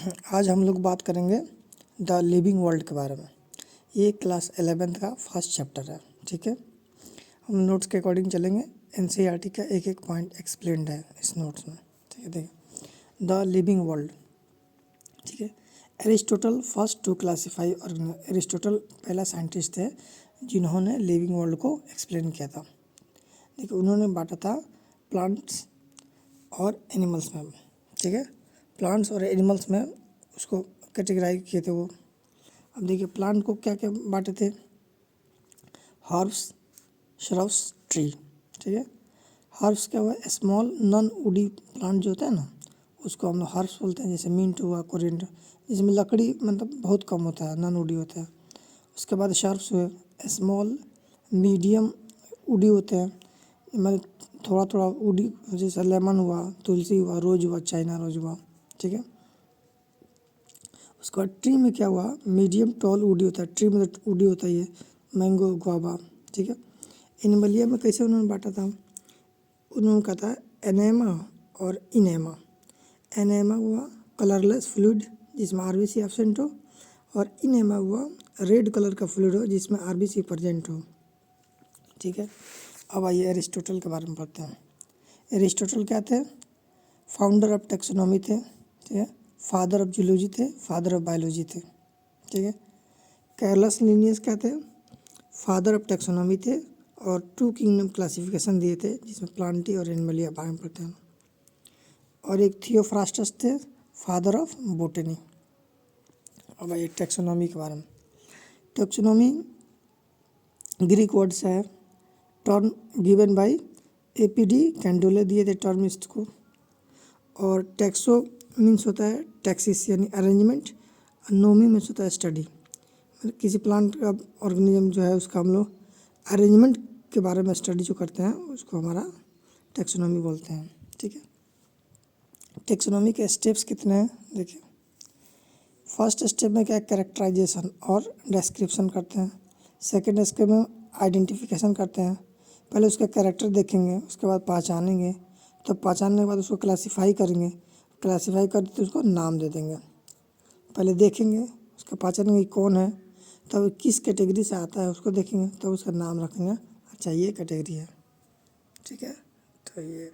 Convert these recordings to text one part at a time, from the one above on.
आज हम लोग बात करेंगे द लिविंग वर्ल्ड के बारे में। ये क्लास 11th का फर्स्ट चैप्टर है। ठीक है, हम नोट्स के अकॉर्डिंग चलेंगे। एनसीईआरटी का एक एक पॉइंट एक्सप्लेन्ड है इस नोट्स में। ठीक है, देखिए द लिविंग वर्ल्ड। ठीक है, Aristotle first to classify organism. Aristotle पहला साइंटिस्ट थे जिन्होंने लिविंग वर्ल्ड को एक्सप्लेन किया था। देखिए, उन्होंने बांटा था प्लांट्स और एनिमल्स में। ठीक है, प्लांट्स और एनिमल्स में उसको कैटेगराइज किए थे वो। अब देखिए, प्लांट को क्या क्या बांटे थे? Herbs, shrubs, tree. ठीक है, हर्ब्स क्या हुआ? स्मॉल नॉन वुडी प्लांट जो होता है ना, उसको हम लोग हर्ब्स बोलते हैं। जैसे मिंट हुआ, कोरिएंडर, जिसमें लकड़ी मतलब बहुत कम होता है, नॉन वुडी होता है। उसके बाद श्रब्स हुए, स्मॉल मीडियम वुडी होते हैं, मतलब थोड़ा थोड़ा वुडी, जैसे लेमन हुआ, तुलसी हुआ, रोज हुआ, चाइना रोज हुआ। ठीक है, उसके बाद ट्री में क्या हुआ? मीडियम टॉल वुडी होता है। ट्री में तो वुडी होता ही है, मैंगो, गुआवा। ठीक है, एनिमलिया में कैसे उन्होंने बांटा था? उन्होंने कहा था एनेमा और इनेमा। एनेमा हुआ कलरलेस फ्लूइड जिसमें आरबीसी एब्सेंट हो, और इनेमा हुआ रेड कलर का फ्लूइड हो जिसमें आरबीसी प्रेजेंट हो। ठीक है, अब आइए एरिस्टोटल के बारे में पढ़ते हैं। एरिस्टोटल क्या थे? फाउंडर ऑफ टेक्सोनॉमी थे। ठीक है, फादर ऑफ जूलॉजी थे, फादर ऑफ बायोलॉजी थे। ठीक है, कैरलस लिनियस क्या थे? फादर ऑफ टेक्सोनॉमी थे और 2 किंगडम क्लासिफिकेशन दिए थे जिसमें प्लांटी और एनिमलिया बारे में पढ़ते हैं। और एक थियोफ्रास्टस थे, फादर ऑफ बोटनी। अब आइए टेक्सोनॉमी के बारे में। टेक्सोनॉमी ग्रीक वर्ड से है, टर्म गिवन बाय एपीडी कैंडोले दिए थे टर्म इसको। और टेक्सो मीन्स होता है टैक्सिस यानी अरेंजमेंट, नोमी मीन्स होता है स्टडी। मतलब किसी प्लांट का ऑर्गेनिज्म जो है उसका हम लोग अरेंजमेंट के बारे में स्टडी जो करते हैं उसको हमारा टेक्सोनॉमी बोलते हैं। ठीक है, टेक्सोनॉमी के स्टेप्स कितने हैं? देखिए, फर्स्ट स्टेप में क्या है? कैरेक्टराइजेशन और डिस्क्रिप्शन करते हैं। सेकेंड स्टेप में आइडेंटिफिकेशन करते हैं। पहले उसका कैरेक्टर देखेंगे, उसके बाद पहचानेंगे, तब पहचानने के बाद उसको क्लासीफाई करेंगे। क्लासीफाई करते तो उसको नाम दे देंगे। पहले देखेंगे, उसका पहचानेंगे कौन है, तब किस कैटेगरी से आता है उसको देखेंगे, तब उसका नाम रखेंगे। अच्छा, ये कैटेगरी है। ठीक है, तो ये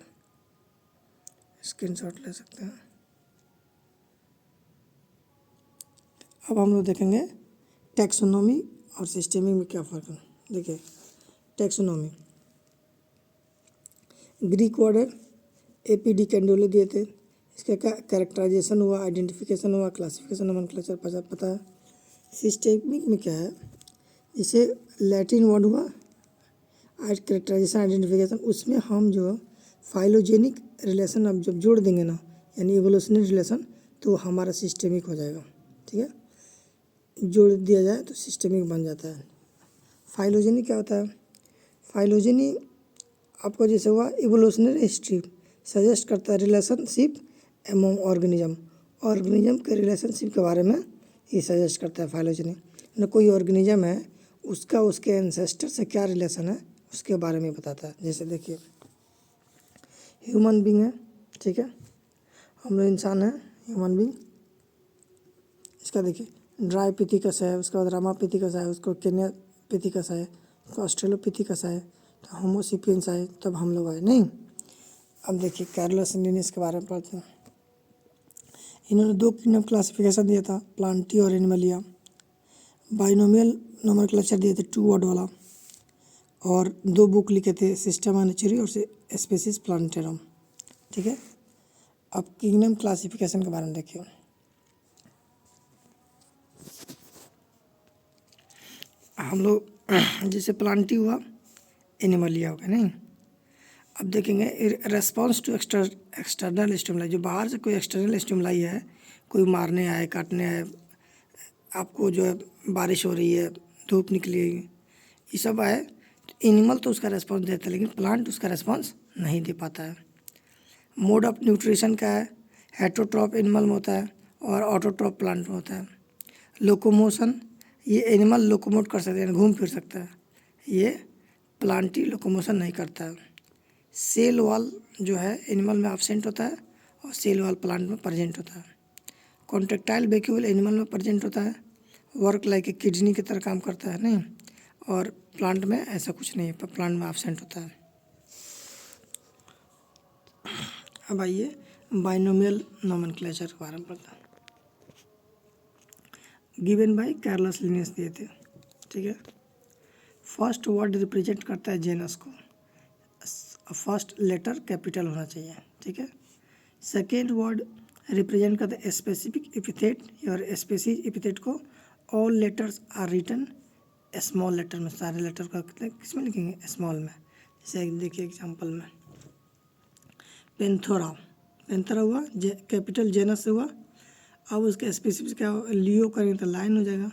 स्क्रीनशॉट ले सकते हैं। अब हम लोग देखेंगे टैक्सोनॉमी और सिस्टेमिक में क्या फ़र्क है। देखिए, टैक्सोनॉमी ग्रीक वर्ड है, एपीडी कैंडोले दिए थे। इसका क्या कैरेक्टराइजेशन हुआ, आइडेंटिफिकेशन हुआ, क्लासिफिकेशन, नोमेनक्लेचर पता है। सिस्टेमिक में क्या है? जैसे लैटिन वर्ड हुआ कैरेक्टराइजेशन आइडेंटिफिकेशन, उसमें हम जो फाइलोजेनिक रिलेशन अब जब जोड़ देंगे ना, यानी इवोल्यूशनरी रिलेशन, तो हमारा सिस्टेमिक हो जाएगा। ठीक है, जोड़ दिया जाए तो सिस्टेमिक बन जाता है। फाइलोजेनी क्या होता है? फाइलोजेनी आपको जैसे हुआ इवोल्यूशनरी हिस्ट्री सजेस्ट करता है रिलेशनशिप एमोंग ऑर्गेनिज्म। ऑर्गेनिज्म के रिलेशनशिप के बारे में ये सजेस्ट करता है फाइलोजेनी। न कोई ऑर्गेनिज्म है उसका उसके एंसेस्टर से क्या रिलेशन है उसके बारे में बताता है। जैसे देखिए, ह्यूमन बींग है। ठीक है, हम लोग इंसान हैं, ह्यूमन बींग। इसका देखिए ड्राई पिथिकस है, उसके बाद रामा पिथिकस है, उसको केनिया पिथिकस है, उसको ऑस्ट्रेलोपिथिकस है, तो होमोसिपियंस आए, तब हम लोग आए नहीं। अब देखिए कैरलस लिनियस के बारे में पढ़ते हैं। इन्होंने 2 किंगडम क्लासिफिकेशन दिया था, प्लांटी और एनिमलिया। बाइनोमियल नोमेनक्लेचर दिए थे 2 वर्ड वाला, और 2 बुक लिखे थे, सिस्टम नेचुरी और स्पेसीज प्लांटेरम। ठीक है, अब किंगडम क्लासिफिकेशन के बारे में देखिए। हम लोग जैसे प्लांटी हुआ, एनिमलिया हो गया नहीं। अब देखेंगे रेस्पॉन्स टू एक्सटर्नल स्टिमुलाई, जो बाहर से कोई एक्सटर्नल स्टिमुलाई है, कोई मारने आए, काटने आए, आपको जो है बारिश हो रही है, धूप निकली, ये सब आए, तो एनिमल तो उसका रेस्पॉन्स देता है, लेकिन प्लांट उसका रेस्पॉन्स नहीं दे पाता है। मोड ऑफ न्यूट्रिशन क्या है? हेटरोट्रॉप एनिमल में होता है और ऑटोट्रॉप प्लांट में होता है। लोकोमोशन, ये एनिमल लोकोमोट कर सकते हैं, घूम फिर सकता है, ये प्लांटी लोकोमोशन नहीं करता है। सेल वॉल जो है एनिमल में एब्सेंट होता है और सेल वॉल प्लांट में प्रेजेंट होता है। कॉन्ट्रेक्टाइल वैक्यूल एनिमल में प्रेजेंट होता है, वर्क लाइक ए किडनी की तरह काम करता है नहीं, और प्लांट में ऐसा कुछ नहीं है, प्लांट में एब्सेंट होता है। अब आइए बाइनोमियल नोमेनक्लेचर के बारे में पढ़ते हैं। गिवन बाय कार्लस लिनियस दिए थे, ठीक है। फर्स्ट वर्ड रिप्रेजेंट करता है जेनस को, फर्स्ट लेटर कैपिटल होना चाहिए, ठीक है। सेकेंड वर्ड रिप्रेजेंट करता है स्पेसिफिक एपिथेट और स्पेसिफिक एपिथेट को all letters are written small letter में, सारे लेटर का किस में लिखेंगे, स्मॉल में। जैसे देखिए एग्जांपल में पेंथोरा, पेंथोरा हुआ कैपिटल जेनस से हुआ। अब उसका स्पेसिफिक क्या हो, लियो करेंगे तो लायन हो जाएगा,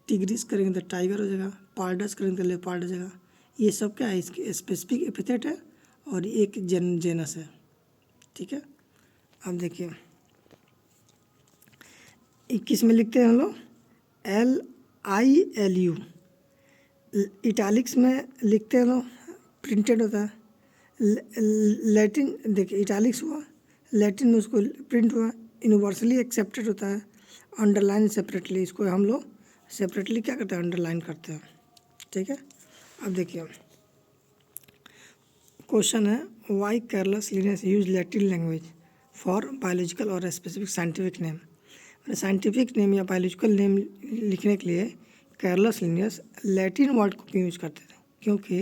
टिग्रिस करेंगे तो टाइगर हो जाएगा, पार्डस करेंगे तो लेपार्ड हो जाएगा। ये सब क्या है, इसके स्पेसिफिक एपिथेट है और एक जेनस है, ठीक है। अब देखिए 21 में लिखते हैं हम लोग LILU, इटालिक्स में लिखते हैं लोग प्रिंटेड होता है। लैटिन देखिए इटालिक्स हुआ, लैटिन में उसको प्रिंट हुआ, यूनिवर्सली एक्सेप्टेड होता है, अंडरलाइन सेपरेटली, इसको हम लोग सेपरेटली क्या करते हैं, अंडरलाइन करते हैं, ठीक है। अब देखिए क्वेश्चन है why Carolus Linnaeus use Latin language for biological और specific scientific name. Scientific name या बायोलॉजिकल नेम लिखने के लिए कार्लस लिनियस लैटिन वर्ड को क्यों यूज करते थे, क्योंकि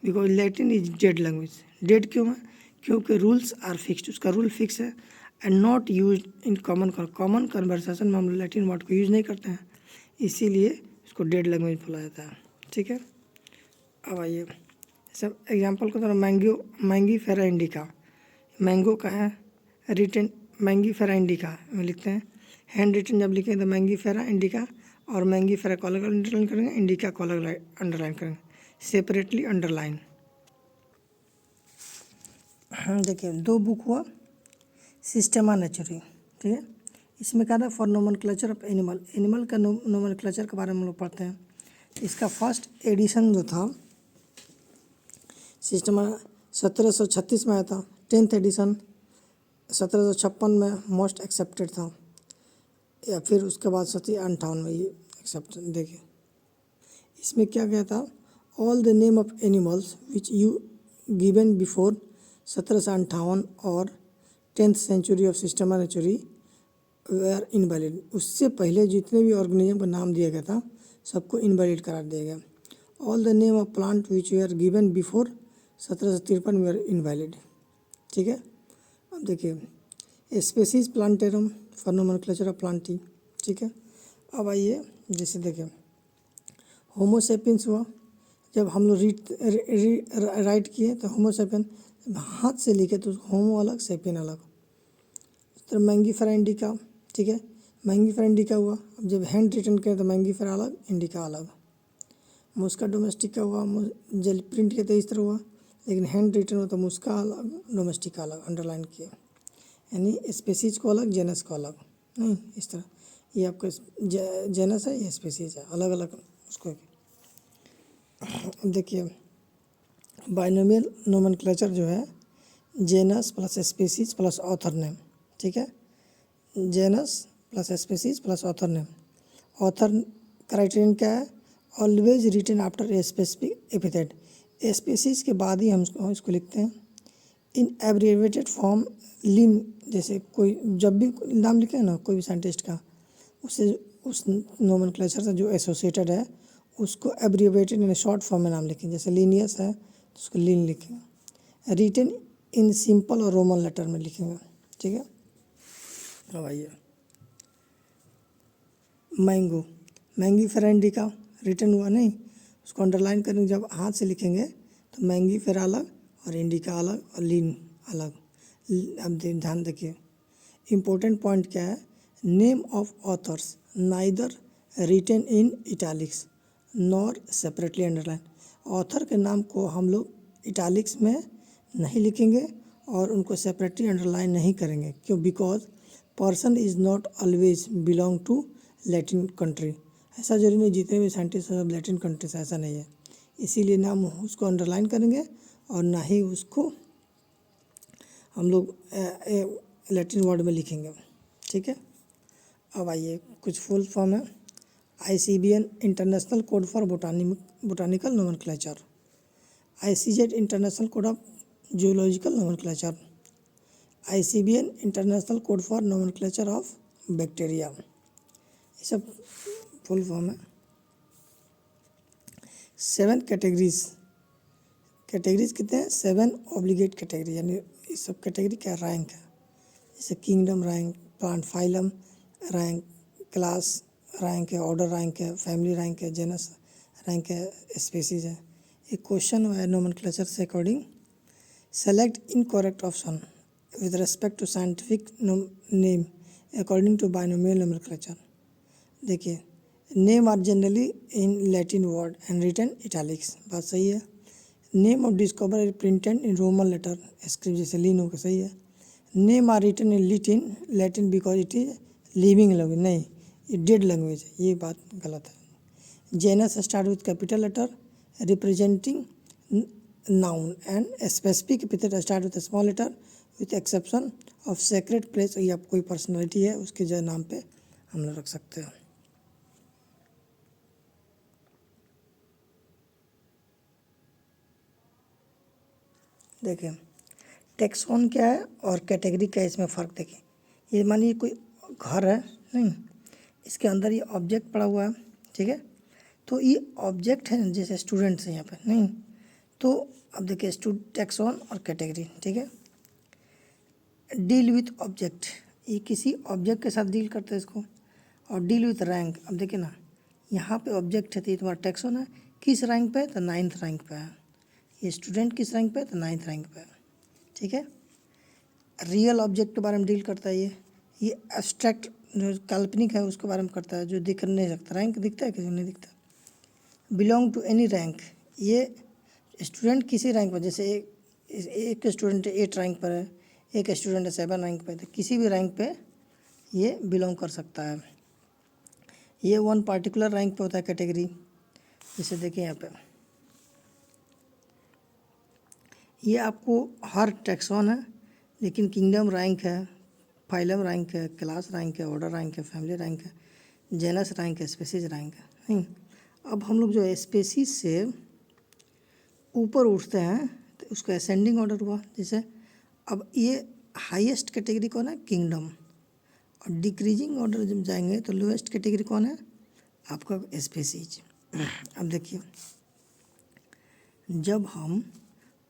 because Latin is dead language. Dead क्यों है, क्योंकि रूल्स आर फिक्स्ड, उसका रूल फिक्स है, and not use in common conversation में हम लैटिन वर्ड को यूज़ नहीं करते हैं, इसीलिए इसको डेड लैंग्वेज बोला जाता है, ठीक है। अब आइए सब एग्जांपल को थोड़ा मैंगीफेरा इंडिका, मैंगो का है रिटन, मैंगीफेरा इंडिका में लिखते हैं, हैंड रिटन जब लिखें तो मैंगीफेरा इंडिका, और मैंगीफेरा को अलग अंडरलाइन करेंगे, इंडिका को अलग अंडरलाइन करेंगे, सेपरेटली अंडरलाइन। देखिए दो बुक हुआ सिस्टेमा नेचुरी, ठीक है। इसमें क्या था for nomenclature of animal, animal का नोमेनक्लेचर के बारे में हम लोग पढ़ते हैं। इसका फर्स्ट एडिशन जो था सिस्टेमा 1736 में आया था, 10th एडिशन 1756 में मोस्ट एक्सेप्टेड था, या फिर उसके बाद 1758 में ये एक्सेप्ट। देखिए इसमें क्या गया था, all the name of animals which you given before 1758 और 10th century of Systema Naturae were invalid. उससे पहले जितने भी ऑर्गेनिज्म का नाम दिया गया था सबको इनवैलिड करार दिया गया। All the name of plant which were given before 1753 were invalid, ठीक है। अब देखिए species plantarum for nomenclature of plantae, ठीक है। अब आइए जैसे देखिए होमोसेपियंस हुआ, जब हम लोग राइट किए तो होमोसेपियन हाथ से लिखे तो होमो अलग सेपियन अलग। तो मैंगीफेरा इंडिका, ठीक है, मैंगीफेरा इंडिका हुआ। अब जब हैंड रिटन करें तो मैंगीफेरा अलग इंडिका अलग। मुस्का डोमेस्टिका हुआ, जल प्रिंट के तो इस तरह हुआ, लेकिन हैंड रिटन हो तो मुस्का अलग डोमेस्टिका अलग अंडरलाइन किया, यानी स्पेसीज को अलग जेनस को अलग नहीं, इस तरह। ये आपका जेनस है, ये स्पेसीज है, अलग अलग उसको। देखिए बाइनोमियल नोमेनक्लेचर जो है genus plus species plus author name, ठीक है। Genus plus species plus author name. Author criterion क्या है, always written after a specific epithet, species के बाद ही हम इसको लिखते हैं। इन एब्रिवेटेड फॉर्म लिन, जैसे कोई जब भी नाम लिखे ना कोई भी साइंटिस्ट का, उससे उस नोमेनक्लेचर से जो एसोसिएटेड है उसको एब्रिवेटेड यानी शॉर्ट फॉर्म में नाम लिखें। जैसे लीनियस है तो उसको लीन लिखेंगे, रिटन इन सिंपल और रोमन लेटर में लिखेंगे, ठीक है। अब आइए मैंगो, मैंगीफेरा इंडिका रिटन हुआ नहीं, उसको अंडरलाइन करेंगे, जब हाथ से लिखेंगे तो मैंगीफेरा अलग और इंडिका अलग और लीन अलग। अब ध्यान देखिए इम्पोर्टेंट पॉइंट क्या है, name of authors neither written in italics nor separately underline. Author के नाम को हम लोग इटालिक्स में नहीं लिखेंगे और उनको सेपरेटली अंडरलाइन नहीं करेंगे, क्यों, because person is not always belong to Latin country. ऐसा जरूरी नहीं जितने भी साइंटिस्ट सब लैटिन कंट्री से, ऐसा नहीं है, इसीलिए ना हम उसको अंडरलाइन करेंगे और ना ही उसको हम लोग लैटिन वर्ड में लिखेंगे, ठीक है। अब आइए कुछ फुल फॉर्म है। ICBN international code for botanical nomenclature, ICZ international code of zoological nomenclature, ICBN international code for nomenclature of bacteria. ये सब फुल फॉर्म है। 7 कैटेगरीज, कैटेगरीज कितने हैं? 7 ऑब्लिगेट कैटेगरी, यानी ये सब कैटेगरी क्या रैंक है, जैसे kingdom rank, plant phylum rank, class rank है, ऑर्डर रैंक है, फैमिली रैंक है, जेनस रैंक है, स्पीसीज है। एक क्वेश्चन है नोमेनक्लेचर से according, select incorrect option with respect to scientific name according to binomial nomenclature. देखिए, name are generally in Latin word and written italics, बात सही है। Name of discover printed in Roman letter script, जैसे Linnaeus का सही है। Name are written in Latin because it is living language, नहीं ये डेड लैंग्वेज है, ये बात गलत है। Genus start with capital letter representing noun and specific epithet start with small letter with exception of sacred place, या कोई personality है उसके जो नाम पे हम लोग रख सकते हैं। देखिए टैक्सॉन क्या है और कैटेगरी क्या है, इसमें फ़र्क देखिए। ये मानिए कोई घर है, नहीं इसके अंदर ये ऑब्जेक्ट पड़ा हुआ है, ठीक है, तो ये ऑब्जेक्ट है, जैसे स्टूडेंट्स हैं यहाँ पे, नहीं तो अब देखिए टैक्सॉन और कैटेगरी, ठीक है। डील विथ ऑब्जेक्ट, ये किसी ऑब्जेक्ट के साथ डील करते हैं इसको, और डील विथ रैंक, अब देखिए ना यहाँ पे ऑब्जेक्ट है तो ये तुम्हारा टैक्सॉन है, किस रैंक पे है? तो 9th रैंक पे है। ये स्टूडेंट किस रैंक पे है? तो 9th रैंक पे है, ठीक है। रियल ऑब्जेक्ट के बारे में डील करता है ये एब्स्ट्रैक्ट जो काल्पनिक है उसके बारे में करता है, जो दिख नहीं सकता। रैंक दिखता है, किसी नहीं दिखता। बिलोंग टू एनी रैंक, ये स्टूडेंट किसी रैंक पर, जैसे एक स्टूडेंट 8 रैंक पर है, एक स्टूडेंट 7 रैंक पर है, तो किसी भी रैंक पे ये बिलोंग कर सकता है। ये 1 पार्टिकुलर रैंक पे होता है कैटेगरी, जैसे देखिए यहाँ पे ये आपको हर टैक्सॉन है, लेकिन किंगडम रैंक है, फाइलम रैंक है, क्लास रैंक है, ऑर्डर रैंक है, फैमिली रैंक है, जेनस रैंक है, स्पीसीज रैंक है, नहीं। अब हम लोग जो है स्पीसीज से ऊपर उठते हैं तो उसका असेंडिंग ऑर्डर हुआ, जैसे अब ये हाईएस्ट कैटेगरी कौन है? किंगडम, और डिक्रीजिंग ऑर्डर जब जाएंगे तो लोएस्ट कैटेगरी कौन है? आपका स्पीसीज। अब देखिए जब हम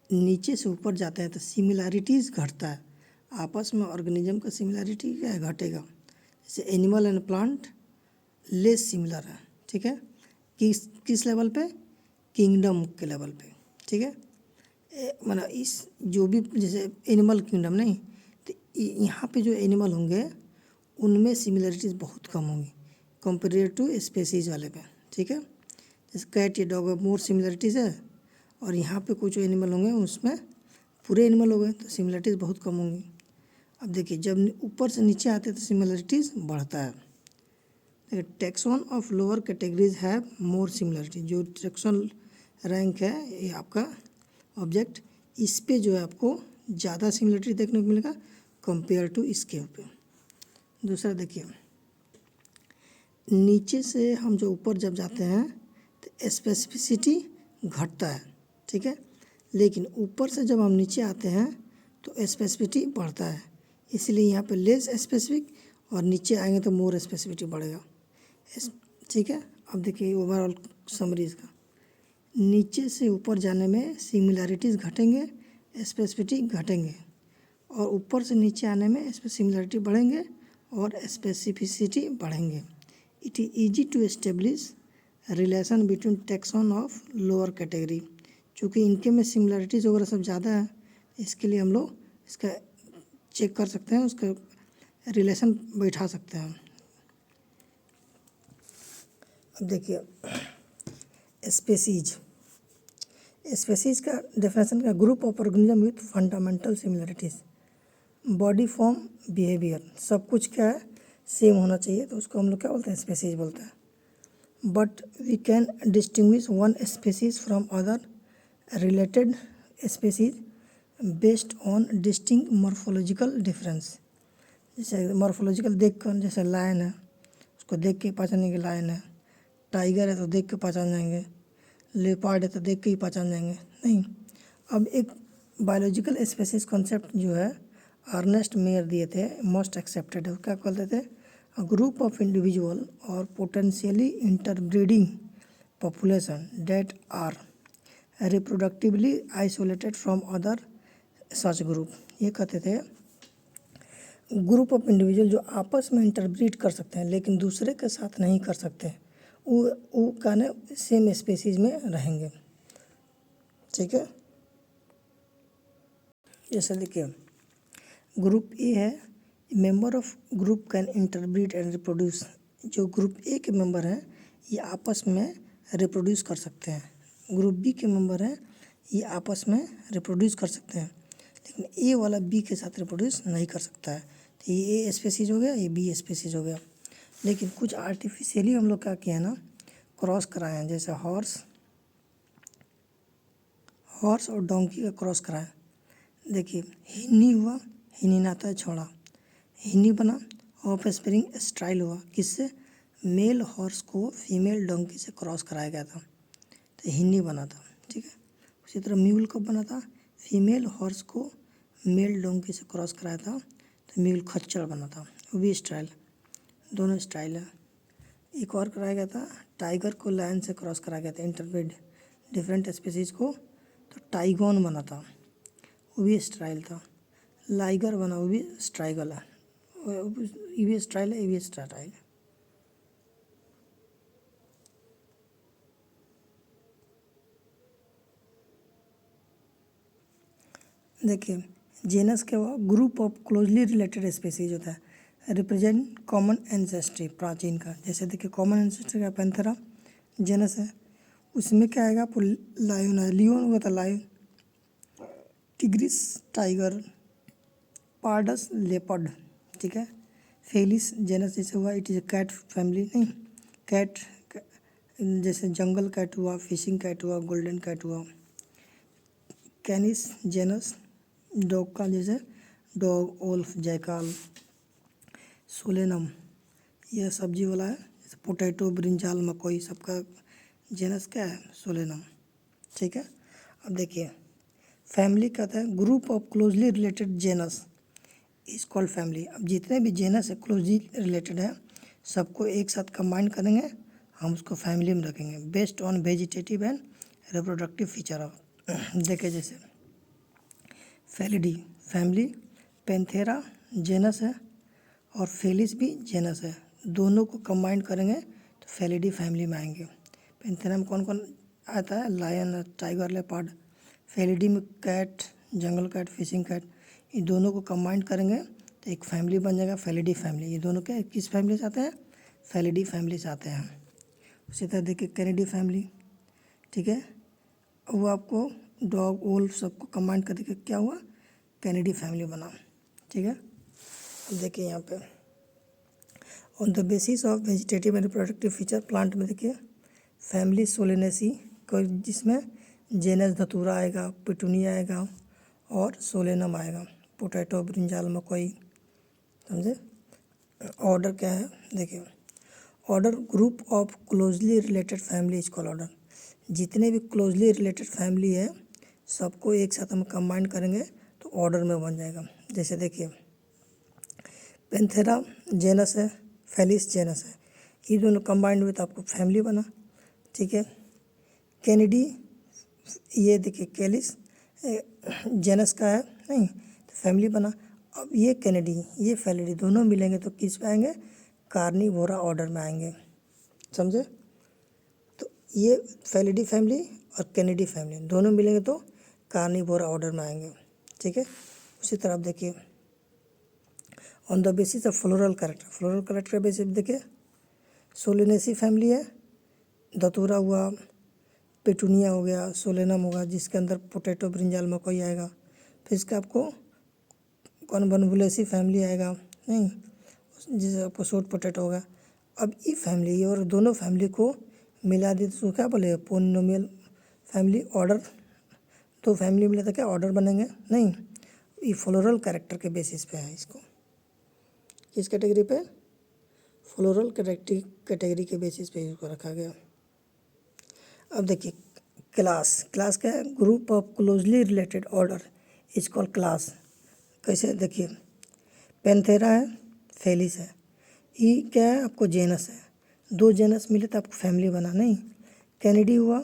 नीचे से ऊपर जाते हैं तो सिमिलैरिटीज़ घटता है, आपस में ऑर्गेनिज्म का सिमिलैरिटी क्या है? घटेगा। जैसे animal and plant less similar है, ठीक है, किस लेवल पे? किंगडम के लेवल पे, ठीक है। मतलब इस जो भी जैसे एनिमल किंगडम, नहीं तो यहाँ पे जो एनिमल होंगे उनमें सिमिलरिटीज़ बहुत कम होंगी कंपेयर टू स्पेसीज वाले पे, ठीक है। जैसे कैट या डॉग मोर सिमिलरिटीज़ है, और यहाँ पे कुछ एनिमल होंगे उसमें पूरे एनिमल हो गए तो सिमिलरिटीज़ बहुत कम होंगी। अब देखिए जब ऊपर से नीचे आते हैं तो सिमिलरिटीज़ बढ़ता है। देखिए taxon of lower categories have more similarity, जो टैक्सॉन रैंक है ये आपका ऑब्जेक्ट, इस पे जो है आपको ज़्यादा सिमिलरिटी देखने को मिलेगा कंपेयर टू इसके पे। दूसरा देखिए नीचे से हम जो ऊपर जब जाते हैं तो स्पेसिफिसिटी घटता है, ठीक है, लेकिन ऊपर से जब हम नीचे आते हैं तो स्पेसिफिसिटी बढ़ता है, इसलिए यहाँ पे लेस स्पेसिफिक, और नीचे आएंगे तो मोर स्पेसिफिसिटी बढ़ेगा, ठीक है। अब देखिए ओवरऑल समरी इसका, नीचे से ऊपर जाने में सिमिलरिटीज़ घटेंगे, स्पेसिफिसिटी घटेंगे, और ऊपर से नीचे आने में सिमिलरिटी बढ़ेंगे और स्पेसिफिसिटी बढ़ेंगे। It is easy to establish relation between taxon of lower category, चूँकि इनके में सिमिलरिटीज़ वगैरह सब ज़्यादा है, इसके लिए हम लोग इसका चेक कर सकते हैं, उसका रिलेशन बैठा सकते हैं। अब देखिए स्पेसीज, स्पेसीज का डेफिनेशन का group of organism with fundamental similarities, body form behaviour, सब कुछ क्या है? सेम होना चाहिए, तो उसको हम लोग क्या बोलते हैं? स्पेसीज बोलते हैं। But we can distinguish one species from other related species based on distinct morphological difference, जैसे मॉर्फोलॉजिकल देख कर, जैसे लायन है उसको देख के पहचानेंगे लायन है। टाइगर है तो देख के पहचान जाएंगे। लेपर्ड है तो देख के ही पहचान जाएंगे, नहीं। अब एक बायोलॉजिकल स्पेसिस कॉन्सेप्ट जो है अर्नेस्ट मेयर दिए थे, मोस्ट एक्सेप्टेड है। क्या कहते थे? अ ग्रुप ऑफ इंडिविजुअल और potentially interbreeding population that are reproductively isolated from other such group. ये कहते थे ग्रुप ऑफ इंडिविजुअल जो आपस में इंटरब्रीड कर सकते हैं लेकिन दूसरे के साथ नहीं कर सकते, वो कहने सेम स्पेसीज में रहेंगे, ठीक है। जैसे देखिए ग्रुप ए है, member of group can interbreed and reproduce. जो ग्रुप ए के मेंबर हैं ये आपस में रिप्रोड्यूस कर सकते हैं। ग्रुप बी के मेंबर हैं ये आपस में रिप्रोड्यूस कर सकते हैं, लेकिन ए वाला बी के साथ रिप्रोड्यूस नहीं कर सकता है। तो ये ए स्पेसीज हो गया, ये बी स्पेसीज हो गया। लेकिन कुछ आर्टिफिशियली हम लोग क्या किया है ना, क्रॉस कराए हैं। जैसे हॉर्स और डोंकी का क्रॉस कराएं। देखिए हिन्नी हुआ, हिन्नी नाता है छोड़ा, हिन्नी बना। ऑफ स्प्रिंग स्टाइल हुआ, किससे? मेल हॉर्स को फीमेल डोंकी से क्रॉस कराया गया था, तो हिन्नी बना था, ठीक है। उसी तरह म्यूल कब बना था? फीमेल हॉर्स को मेल डोंकी से क्रॉस कराया था, तो म्यूल खच्चर बना था। वो भी स्टाइल, दोनों स्टाइल है। एक और कराया गया था, टाइगर को लायन से क्रॉस कराया गया था, इंटरब्रीड डिफरेंट स्पीसीज को, तो टाइगॉन बना था, वो भी स्टाइल था। लाइगर बना, वो भी स्ट्राइगल है, ये भी स्टाइल है, ये भी स्टाइल है। देखिए जेनस क्या हुआ? Group of closely related species होता है, रिप्रेजेंट कॉमन एंसेस्ट्री प्राचीन का। जैसे देखिए कॉमन एंसेस्ट्री का पैंथेरा जेनस है, उसमें क्या आएगा? आपको लायन है, लियोन हुआ था lion, tigris tiger, pardus leopard, ठीक है। फेलिस जेनस जैसे हुआ, it is a cat family, नहीं कैट जैसे जंगल कैट हुआ, फिशिंग कैट हुआ, गोल्डन कैट हुआ। कैनिस जेनस डॉग का, जैसे डॉग, ओल्फ, जैकाल। सोलेनम यह सब्जी वाला है, जैसे पोटैटो, ब्रिंजाल, मकोई, सबका जेनस क्या है? सोलेनम, ठीक है। अब देखिए फैमिली कहता है group of closely related genus is called family. अब जितने भी जेनस है क्लोजली रिलेटेड है, सबको एक साथ कंबाइन करेंगे, हम उसको फैमिली में रखेंगे based on vegetative and reproductive feature of. देखिए जैसे फेलिडी फैमिली, पैंथेरा जेनस है और फेलिस भी जेनस है, दोनों को कंबाइन करेंगे तो फेलिडी फैमिली में आएंगे। पैंथेरा में कौन कौन आता है? Lion, tiger, leopard. फेलिडी में cat, jungle cat, fishing cat, ये दोनों को कंबाइन करेंगे तो एक फैमिली बन जाएगा, फेलिडी फैमिली। ये दोनों क्या किस फैमिली से आते हैं? फेलिडी फैमिली से आते हैं। उसी तरह देखिए कैनिडी फैमिली, ठीक है, वो आपको डॉग, वुल्फ सबको कंबाइन करके क्या हुआ? कैनिडी फैमिली बना, ठीक है। अब देखिए यहाँ पे on the basis of vegetative and reproductive feature plant में देखिए फैमिली सोलेनेसी को, जिसमें जेनस धतूरा आएगा, पिटूनिया आएगा और सोलेनम आएगा, पोटैटो, ब्रिंजाल, मकोई, समझे। ऑर्डर क्या है? देखिए order group of closely related family is called order. जितने भी क्लोजली रिलेटेड फैमिली है सबको एक साथ हम कंबाइन करेंगे तो ऑर्डर में बन जाएगा। जैसे देखिए पैंथेरा जेनस है, फेलिस जेनस है, ये दोनों कंबाइंड हुए तो आपको फैमिली बना, ठीक है। कैनिडी, ये देखिए कैलिस जेनस का है, नहीं तो फैमिली बना। अब ये कैनिडी, ये फेलिडी दोनों मिलेंगे तो किस पे आएंगे? कार्निवोरा ऑर्डर में आएंगे, समझे। तो ये फेलिडी फैमिली और कैनिडी फैमिली दोनों मिलेंगे तो कार्निवोरा ऑर्डर में आएंगे, ठीक है। उसी तरह आप देखिए on the basis of floral character, floral character के बेसिस देखिए सोलेनेसी फैमिली है, धतूरा हुआ, पेटूनिया हो गया, सोलेनम होगा जिसके अंदर पोटैटो, ब्रिंजाल, मकोई आएगा। फिर इसका आपको कॉन्वोल्युलेसी फैमिली आएगा, नहीं जिसे आपको शॉर्ट पोटैटो होगा। अब ये फैमिली और दोनों फैमिली को मिला दी तो क्या बोले? Polynomial family order. तो फैमिली मिला तो क्या ऑर्डर बनेंगे? नहीं, ये फ्लोरल कैरेक्टर के बेसिस पे है। इसको किस कैटेगरी पे? फ्लोरल कैटेगरी के बेसिस पे इसको रखा गया। अब देखिए क्लास क्या है, group of closely related order is called class. कैसे देखिए, पैंथेरा है, फेलिस है, ई क्या है आपको जेनस है, दो जेनस मिले तो आपको फैमिली बना, नहीं कैनिडी हुआ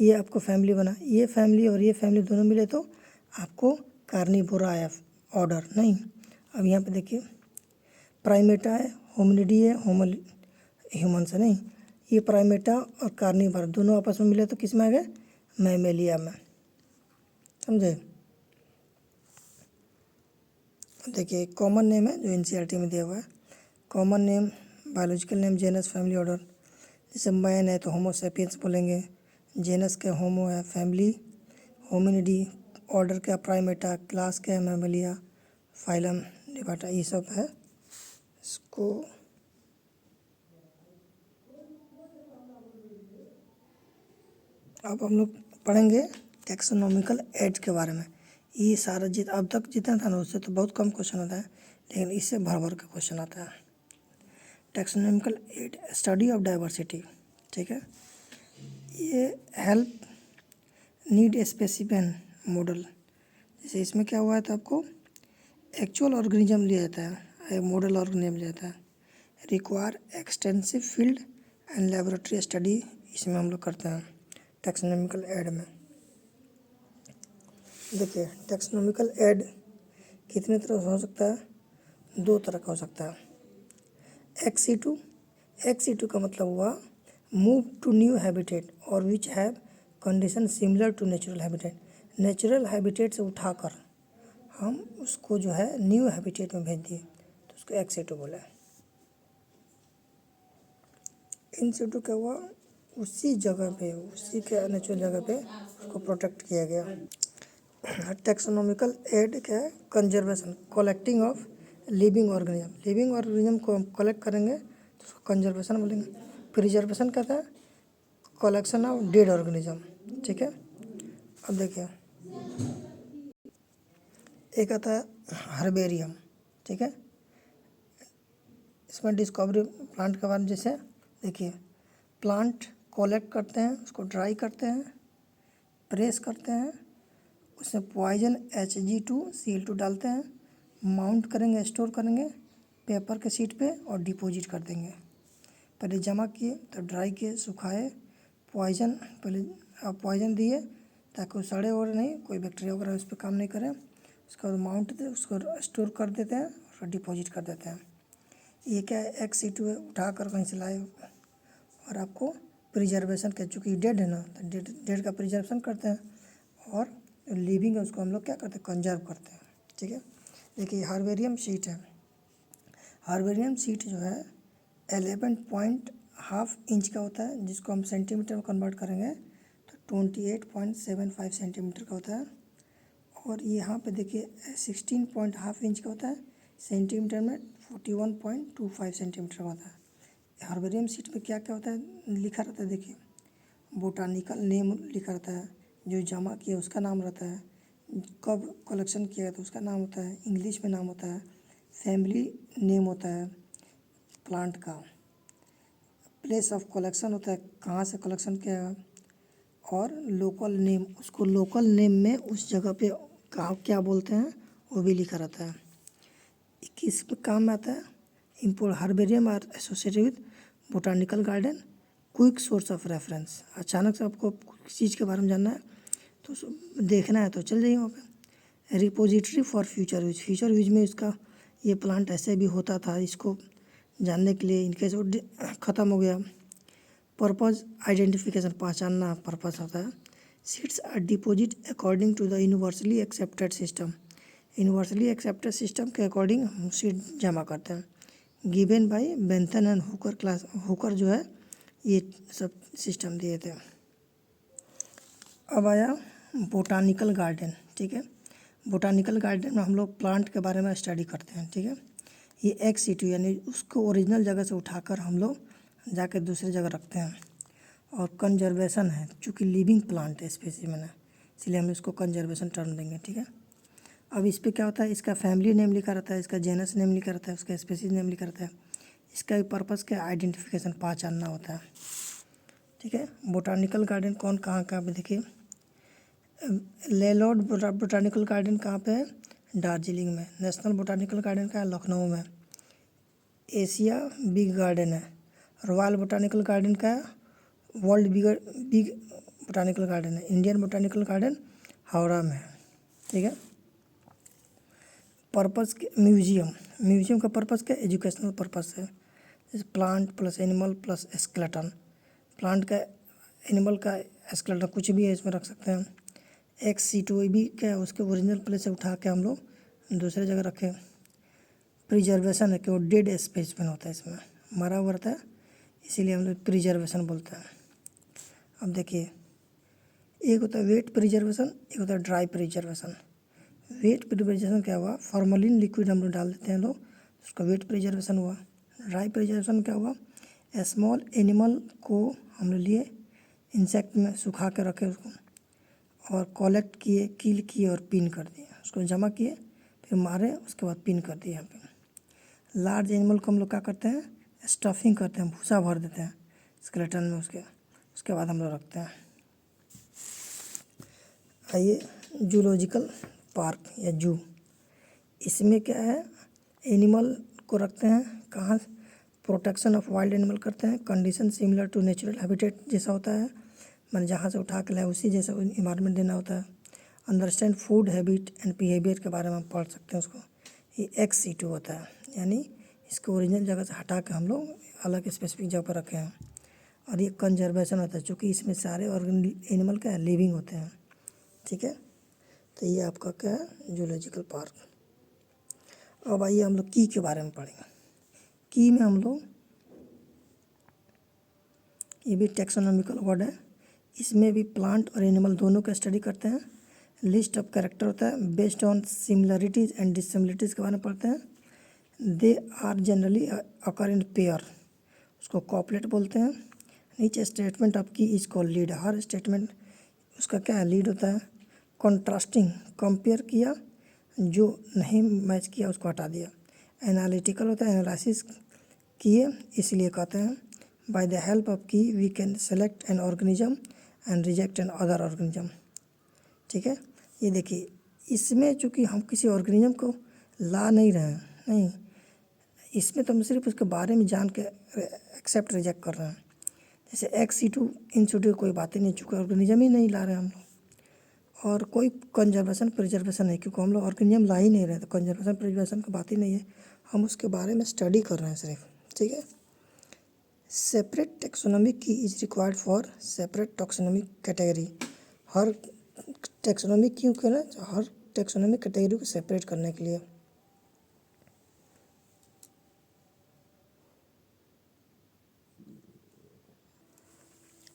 ये आपको फैमिली बना, ये फैमिली और ये फैमिली दोनों मिले तो आपको कार्निवोरा आया ऑर्डर, नहीं। अब यहाँ पे देखिए प्राइमेटा है, होमिनिडी है, ह्यूमन्स है, नहीं ये प्राइमेटा और कार्निवोरा दोनों आपस में मिले तो किस में आ गए, मैमेलिया में, समझे। देखिए कॉमन नेम है जो एनसीईआरटी में दिया हुआ है, common name biological name genus family order, जैसे मैन है तो होमो सैपियंस बोलेंगे, जेनस क्या होमो है, फैमिली होमिनिडी, ऑर्डर क्या प्राइमेटा, क्लास क्या है मैमेलिया, फाइलम डिवाटा, ये सब है। इसको अब हम लोग पढ़ेंगे टैक्सोनॉमिकल एड के बारे में। ये सारा अब तक जितना था ना उससे तो बहुत कम क्वेश्चन आता है, लेकिन इससे भर भर का क्वेश्चन आता है। Taxonomical aid study of diversity, ठीक है, ये हेल्प नीड स्पेसिफिक मॉडल। जैसे इसमें क्या हुआ है तो आपको एक्चुअल ऑर्गेनिज्म लिया जाता है, मॉडल ऑर्गेनिज्म लिया जाता है, require extensive field and laboratory study, इसमें हम लोग करते हैं टैक्सोनॉमिकल एड में। देखिए टैक्सोनॉमिकल एड कितने तरह से हो सकता है, दो तरह का हो सकता है। एक्स-सी2 का मतलब हुआ मूव टू न्यू हैबिटेट और which have condition similar to natural habitat. Natural habitat से उठाकर हम उसको जो है न्यू हैबिटेट में भेज दिए तो उसको एक्स-सी2 बोला है। इन-सी2 क्या हुआ, उसी जगह पे, उसी के नेचुरल जगह पे उसको प्रोटेक्ट किया गया। टैक्सोनॉमिकल एड क्या है, conservation, collecting of living organism को हम कलेक्ट करेंगे तो उसको कंजर्वेशन बोलेंगे। प्रिजर्वेशन कहता है कलेक्शन ऑफ डेड ऑर्गेनिज्म, ठीक है। अब देखिए एक आता है हर्बेरियम, ठीक है, इसमें डिस्कवरी प्लांट के बारे में, जैसे देखिए प्लांट कलेक्ट करते हैं, उसको ड्राई करते हैं, प्रेस करते हैं, उसमें पॉइजन Hg2Cl2 डालते हैं, माउंट करेंगे, स्टोर करेंगे पेपर के शीट पे और डिपॉजिट कर देंगे। पहले जमा किए तो ड्राई किए, सुखाए, पॉइजन पहले पॉइजन दिए ताकि वो सड़े और नहीं, कोई बैक्टीरिया वगैरह उस पर काम नहीं करे। उसके बाद माउंट दे, उसको स्टोर कर देते हैं और डिपॉजिट कर देते हैं। ये क्या है, एक्स-सी2 है, उठा कर कहीं से लाए और आपको प्रिजर्वेशन के, चूँकि डेड है ना तो डेड का प्रिजर्वेशन करते हैं, और लिविंग है उसको हम लोग क्या करते हैं, कंजर्व करते हैं, ठीक है। देखिए हार्बेरियम शीट है, हार्बेरियम शीट जो है 11.5 इंच का होता है, जिसको हम सेंटीमीटर में कन्वर्ट करेंगे तो 28.75 सेंटीमीटर का होता है। और यहाँ पे देखिए 16.5 इंच का होता है, सेंटीमीटर में 41.25 सेंटीमीटर का होता है। हार्बेरियम शीट में क्या क्या होता है लिखा रहता है, देखिए बोटानिकल नेम लिखा रहता है, जो जमा किया उसका नाम रहता है, कब कलेक्शन किया तो उसका नाम होता है, इंग्लिश में नाम होता है, फैमिली नेम होता है प्लांट का, प्लेस ऑफ कलेक्शन होता है, कहाँ से कलेक्शन किया है, और लोकल नेम, उसको लोकल नेम में उस जगह पे कहाँ क्या बोलते हैं वो भी लिखा रहता है। किस काम में आता है, import herbarium are associated with botanical garden, quick source of reference. अचानक से आपको किसी चीज़ के बारे में जानना है तो देखना है तो चल जाइए वहाँ पे। रिपोजिटरी फॉर फ्यूचर यूज में इसका ये प्लांट ऐसे भी होता था, इसको जानने के लिए, इनकेस वो ख़त्म हो गया। पर्पज़ आइडेंटिफिकेशन, पहचानना पर्पज़ होता है। Seeds are deposit according to the universally accepted system, universally accepted system के अकॉर्डिंग हम सीड जमा करते हैं। Given by Bentham and Hooker जो है ये सब सिस्टम दिए थे। अब आया बोटानिकल गार्डन, ठीक है। बोटानिकल गार्डन में हम लोग प्लांट के बारे में स्टडी करते हैं, ठीक है। ये एक्स-सी2 यानी उसको ओरिजिनल जगह से उठाकर हम लोग जाकर दूसरी जगह रखते हैं। और कंजर्वेशन है, चूँकि लिविंग प्लांट है स्पेसिमेन है, इसलिए हम इसको कंजर्वेशन टर्म देंगे, ठीक है। अब इस पर क्या होता है, इसका फैमिली नेम लिखा रहता है, इसका जेनस नेम लिखा रहता है, उसका स्पेसीज नेम लिखा रहता है, इसका भी पर्पज़ क्या, आइडेंटिफिकेशन, पहचानना होता है, ठीक है। बोटानिकल गार्डन कौन कहाँ कहाँ पे, देखिए लेलॉर्ड बोटानिकल गार्डन कहाँ पे है, दार्जिलिंग में। नेशनल बोटानिकल गार्डन का है, लखनऊ में। एशिया बिग गार्डन है। रॉयल बोटानिकल गार्डन का है, वर्ल्ड बिग बोटानिकल गार्डन है। इंडियन बोटानिकल गार्डन हावड़ा में है, ठीक है। पर्पज़ म्यूजियम, म्यूजियम का पर्पज़ क्या, एजुकेशनल पर्पज़ है। जैसे plant plus animal plus skeleton, plant का, एनिमल का, स्केलेटन, कुछ भी है इसमें रख सकते हैं। XC2 भी क्या है, उसके ओरिजिनल प्लेस से उठा के हम लोग दूसरे जगह रखें। प्रिजर्वेशन है कि वो डेड स्पेसिमेन होता है, इसमें मरा हुआ रहता है, इसीलिए हम लोग प्रिजर्वेशन बोलते हैं। अब देखिए, एक होता है वेट प्रिजर्वेशन, एक होता है ड्राई प्रिजर्वेशन। वेट प्रिजर्वेशन क्या हुआ, फॉर्मलिन लिक्विड हम लोग डाल देते हैं लोग, उसका वेट प्रिजर्वेशन हुआ। ड्राई प्रिजर्वेशन क्या हुआ, स्मॉल एनिमल को हम लोग लिए, इंसेक्ट में सुखा के रखे उसको, और कलेक्ट किए, किल किए और पिन कर दिए, उसको जमा किए, फिर मारे, उसके बाद पिन कर दिए यहाँ पे। लार्ज एनिमल को हम लोग क्या करते हैं, स्टफिंग करते हैं, भूसा भर देते हैं स्केलेटन में, उसके बाद हम लोग रखते हैं। आइए जूलॉजिकल पार्क या जू, इसमें क्या है, एनिमल को रखते हैं कहाँ, प्रोटेक्शन ऑफ वाइल्ड एनिमल करते हैं, condition similar to natural habitat जैसा होता है, मैंने जहाँ से उठा के लाया उसी जैसा इन्वायरमेंट देना होता है। Understand food habit and behaviour के बारे में हम पढ़ सकते हैं उसको। ये XC2 होता है, यानी इसको ओरिजिनल जगह से हटा के हम लोग अलग स्पेसिफिक जगह पर रखे हैं। और ये कंजर्वेशन होता है, चूँकि इसमें सारे एनिमल क्या है, लिविंग होते हैं, ठीक है। तो ये आपका क्या है, जूलॉजिकल पार्क। अब आइए हम लोग की के बारे में पढ़ेंगे। की में हम लोग, ये भी टैक्सोनॉमिकल वर्ड है, इसमें भी प्लांट और एनिमल दोनों का स्टडी करते हैं। लिस्ट ऑफ कैरेक्टर होता है, based on similarities and dissimilarities के बारे में पढ़ते हैं। They are generally occur in pair, उसको कॉपलेट बोलते हैं। नीचे statement of key is called lead, हर स्टेटमेंट उसका क्या है, लीड होता है। कॉन्ट्रास्टिंग, कंपेयर किया, जो नहीं मैच किया उसको हटा दिया। एनालिटिकल होता है, एनालिसिस किए, इसलिए कहते हैं। By the help of key we can select an organism and reject an other organism, ठीक है। ये देखिए, इसमें चूँकि हम किसी ऑर्गेनिज्म को ला नहीं रहे हैं, नहीं, इसमें तो हम सिर्फ उसके बारे में जान के एक्सेप्ट रिजेक्ट कर रहे हैं। जैसे XC2 इंसिटू कोई बात ही नहीं, चूँकि ऑर्गेनिज्म ही नहीं ला रहे हैं हम लोग, और कोई कंजर्वेशन प्रिजर्वेशन नहीं, क्योंकि हम लोग ऑर्गेनिज्म ला ही नहीं रहे, तो कंजर्वेशन प्रिजर्वेशन की बात ही नहीं है, हम उसके बारे में स्टडी कर रहे हैं सिर्फ, ठीक है। सेपरेट टैक्सोनॉमिक की is required for separate taxonomic category, her taxonomic क्यों करें, हर टैक्सोनॉमिक कैटेगरी को सेपरेट करने के लिए।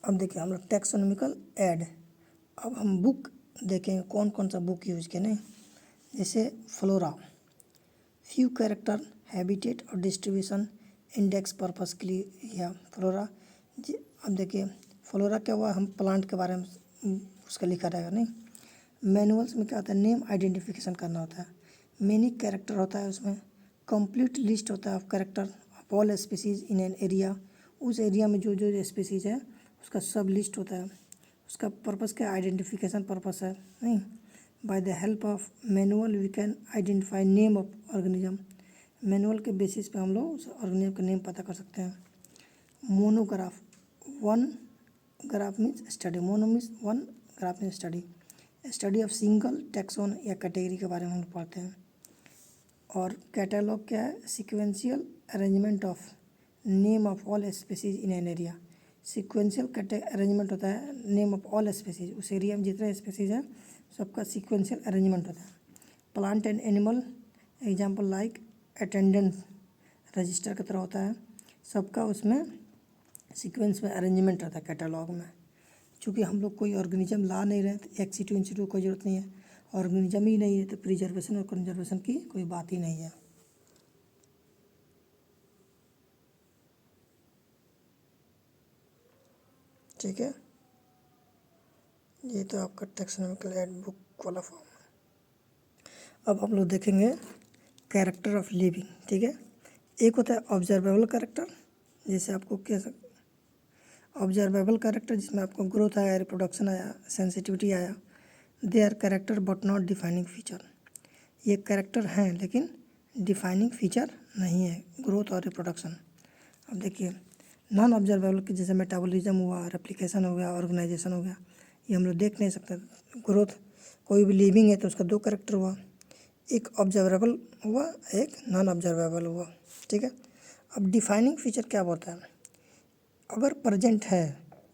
अब देखिए हम लोग टैक्सोनॉमिकल ऐड, अब हम बुक देखेंगे कौन कौन सा बुक यूज किए, नहीं, जैसे फ्लोरा, फ्यू कैरेक्टर, हैबिटेट और डिस्ट्रीब्यूशन, इंडेक्स पर्पस के लिए, या फ्लोरा जी। अब देखिए फ्लोरा क्या हुआ, हम प्लांट के बारे में उसका लिखा रहेगा, नहीं। मैनुअल्स में क्या होता है, नेम आइडेंटिफिकेशन करना होता है। मेनी कैरेक्टर होता है उसमें। कंप्लीट लिस्ट होता है of character of all species in an area, उस एरिया में जो जो स्पीसीज है उसका सब लिस्ट होता है। उसका पर्पस क्या, आइडेंटिफिकेशन पर्पस है, नहीं। By the help of manual we can identify name of organism, manual के बेसिस पे हम लोग उस ऑर्गेनिज्म का नेम पता कर सकते हैं। Monograph, one graph means study, mono means one, graph means study, study of single taxon या कैटेगरी के बारे में हम पढ़ते हैं। और कैटलॉग क्या है, sequential arrangement of name of all species in an area, sequential arrangement होता है नेम ऑफ ऑल स्पीसीज, उस एरिया में जितने स्पीसीज हैं सबका सिक्वेंशियल अरेंजमेंट होता है। Plant and animal example like attendant register की तरह होता है, सबका उसमें सीक्वेंस में अरेंजमेंट रहता है कैटलॉग में। चूँकि हम लोग कोई ऑर्गेनिज्म ला नहीं रहे, तो XC2 इंसिटू कोई ज़रूरत नहीं है, ऑर्गेनिज्म ही नहीं है तो प्रिजर्वेशन और कंजर्वेशन की कोई बात ही नहीं है। ठीक है, ये तो आपका टैक्सोनॉमिकल ऐड बुक वाला फॉर्म है। अब हम लोग देखेंगे कैरेक्टर ऑफ लिविंग, ठीक है। एक होता है ऑब्जर्वेबल कैरेक्टर, जैसे आपको कह सकते ऑब्जर्वेबल कैरेक्टर जिसमें आपको ग्रोथ आया, रिप्रोडक्शन आया, सेंसिटिविटी आया। They are character but not defining feature. ये कैरेक्टर हैं लेकिन डिफाइनिंग फीचर नहीं है, ग्रोथ और रिप्रोडक्शन। अब देखिए नॉन ऑब्जर्वेबल के जैसे मेटाबॉलिज्म हुआ, रेप्लिकेशन हो गया, ऑर्गेनाइजेशन हो गया, ये हम लोग देख नहीं सकते। ग्रोथ कोई भी लिविंग है तो उसका दो कैरेक्टर हुआ, एक ऑब्जर्वेबल हुआ, एक नॉन ऑब्जर्वेबल हुआ, ठीक है। अब डिफाइनिंग फीचर क्या बोलता है, अगर प्रेजेंट है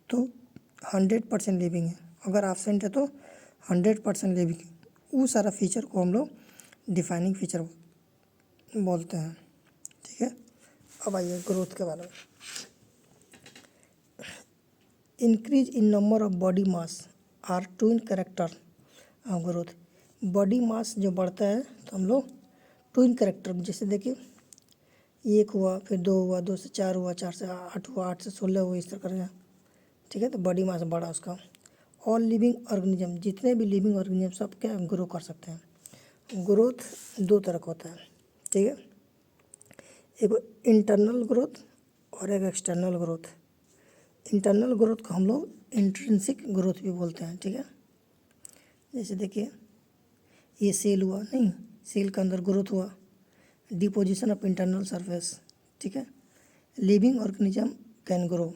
तो 100% लिविंग है, अगर एब्सेंट है तो 100% लिविंग है। वो सारा फीचर को हम लोग डिफाइनिंग फीचर बोलते हैं, ठीक है। अब आइए ग्रोथ के बारे में। Increase in number of body mass are twin character of growth. Body mass जो बढ़ता है तो हम लोग ट्विन कैरेक्टर, जैसे देखिए एक हुआ, फिर दो हुआ, दो से चार हुआ, चार से आठ हुआ, आठ से 16 हुआ, इस तरह करेगा, ठीक है। तो बॉडी मास बढ़ा उसका। ऑल लिविंग ऑर्गेनिज्म, जितने भी लिविंग ऑर्गेनिज्म सब क्या ग्रो कर सकते हैं। ग्रोथ दो तरह का होता है, ठीक है। एक इंटरनल ग्रोथ और एक एक्सटर्नल ग्रोथ। इंटरनल ग्रोथ को हम लोग इंट्रिंसिक ग्रोथ भी बोलते हैं, ठीक है। जैसे देखिए ये सेल हुआ, नहीं सेल के अंदर ग्रोथ हुआ, डिपोजिशन ऑफ इंटरनल सरफेस, ठीक है। Living organism can grow,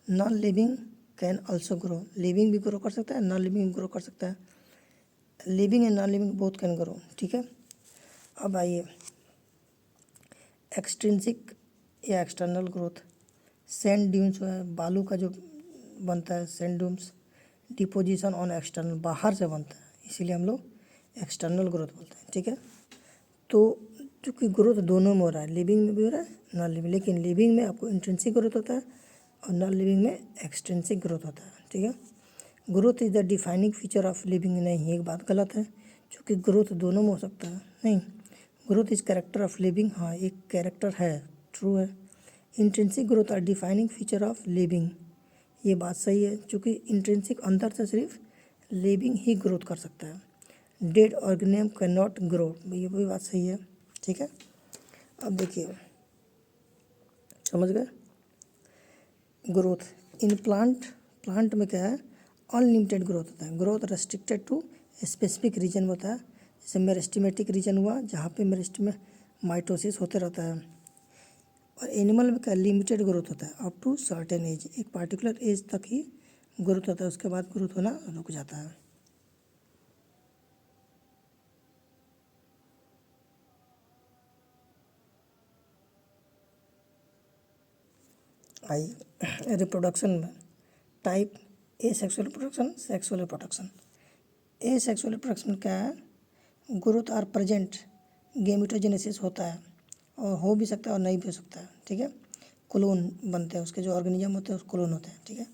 non living can also grow. Living भी ग्रो कर सकता है, नॉन लिविंग भी ग्रो कर सकता है। Living and non living both can grow, ठीक है। अब आइए एक्सट्रिंसिक या एक्सटर्नल ग्रोथ। सैंड ड्यून्स है, बालू का जो बनता है sand dunes, deposition on external, बाहर से बनता है, इसीलिए हम लोग एक्सटर्नल ग्रोथ बोलते हैं, ठीक है। तो चूँकि ग्रोथ दोनों में हो रहा है, लिविंग में भी हो रहा है, नॉन लिविंग, लेकिन लिविंग में आपको इंट्रिंसिक ग्रोथ होता है और नॉन लिविंग में एक्सट्रिंसिक ग्रोथ होता है, ठीक है। Growth is the defining feature of living, नहीं एक बात गलत है, क्योंकि ग्रोथ दोनों में हो सकता है, नहीं। Growth is character of living, हाँ एक कैरेक्टर है, ट्रू है। Intrinsic growth are defining feature of living, ये बात सही है, क्योंकि इंट्रिंसिक अंदर से सिर्फ लिविंग ही ग्रोथ कर सकता है। Dead organism can not grow, ये भी बात सही है, ठीक है। अब देखिए समझ गए। ग्रोथ इन प्लांट, प्लांट में क्या है, अनलिमिटेड ग्रोथ होता है। Growth restricted to specific region होता है, जैसे मेरिस्टेमेटिक रीजन हुआ जहाँ पे मेरिस्टेम माइटोसिस होते रहता है। और एनिमल में क्या लिमिटेड ग्रोथ होता है, अप टू सर्टेन एज, एक पार्टिकुलर एज तक ही ग्रोथ होता है, उसके बाद ग्रोथ होना रुक जाता है। आइए रिप्रोडक्शन में type A sexual reproduction, sexual reproduction. A sexual reproduction क्या है, ग्रोथ आर प्रेजेंट, गेमिटोजेनेसिस होता है और हो भी सकता है और नहीं भी हो सकता है, ठीक है। क्लोन बनते हैं, उसके जो ऑर्गेनिज्म होते हैं उस क्लोन होते हैं, ठीक है।